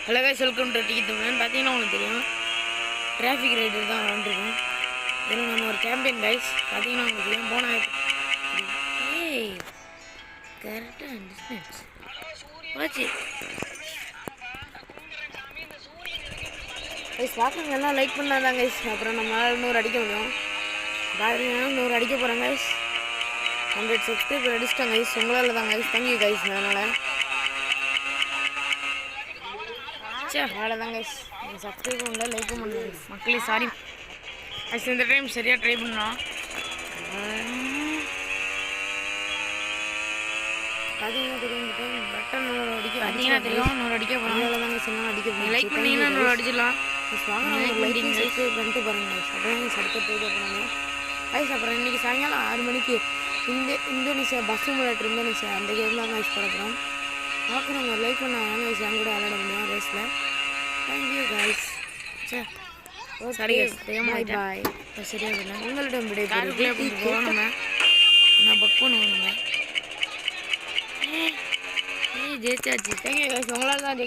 Hello guys, welcome to ticket தமிழன். பார்த்தீங்கன்னா உங்களுக்கு தெரியும், டிராஃபிக் ரைடர் தான் விளாண்டுருக்கோம். இதில் நம்ம ஒரு சாம்பியன் கைஸ். பார்த்தீங்கன்னா உங்களுக்கு தெரியும், போன ஏய் கரெக்டாக டிஸ்டன்ஸ் போச்சு கைஸ். பார்க்குறவங்க எல்லாம் லைக் பண்ணாதான் கைஸ், அப்புறம் நம்மளால் 100 அடிக்க முடியும். பாருங்க 100 அடிக்க போகிறேன் கைஸ். 100 சப்ஸ்கிரைபர் அடிச்சிட்டேன் கைஸ், உங்களால் தான் கைஸ். Thank you guys. அதனால் அவ்வளோதான் கைஸ். நீங்கள் சப்ஸ்கிரைப் பண்ணல, லைக்கும் பண்ணல மக்களே. சாரி கைஸ், இந்த டைம் சரியாக ட்ரை பண்ணலாம். பார்த்தீங்கன்னா தெரியும், இந்த டைம் பட்டன் 100 அடிக்க பார்த்தீங்கன்னா தெரியும், 100 அடிக்க போகிறோம். அவ்வளோதாங்க சொன்னால் அடிக்க போகிறோம். லைக் பண்ணிங்கன்னா 100 அடிச்சிடலாம். வாங்க லைக் பண்ணிட்டு பண்ணிட்டு பாருங்க கைஸ். அப்புறம் அடுத்த ட்ரை பண்ணுவாங்க கைஸ். அப்புறம் இன்றைக்கி சாயங்காலம் 6 மணிக்கு இந்தோனேஷியா பஸ் சிமுலேட்டர் இந்தோனேஷியா அந்த கேம் தான் கைஸ் போகிறோம். பார்க்குறவங்க லைக் பண்ணாங்க கைஸ், என் கூட விளையாட முடியும் ரேஸில். Thank you guys. சரி பாய் பாய். சரியா இல்லை உங்களிடம் விட போகிறோம். நம்ம நான் பக் பண்ணுவோம். நம்ம ஜெயிச்சாச்சு. தேங்க்யூ கைஸ், உங்களால் தான்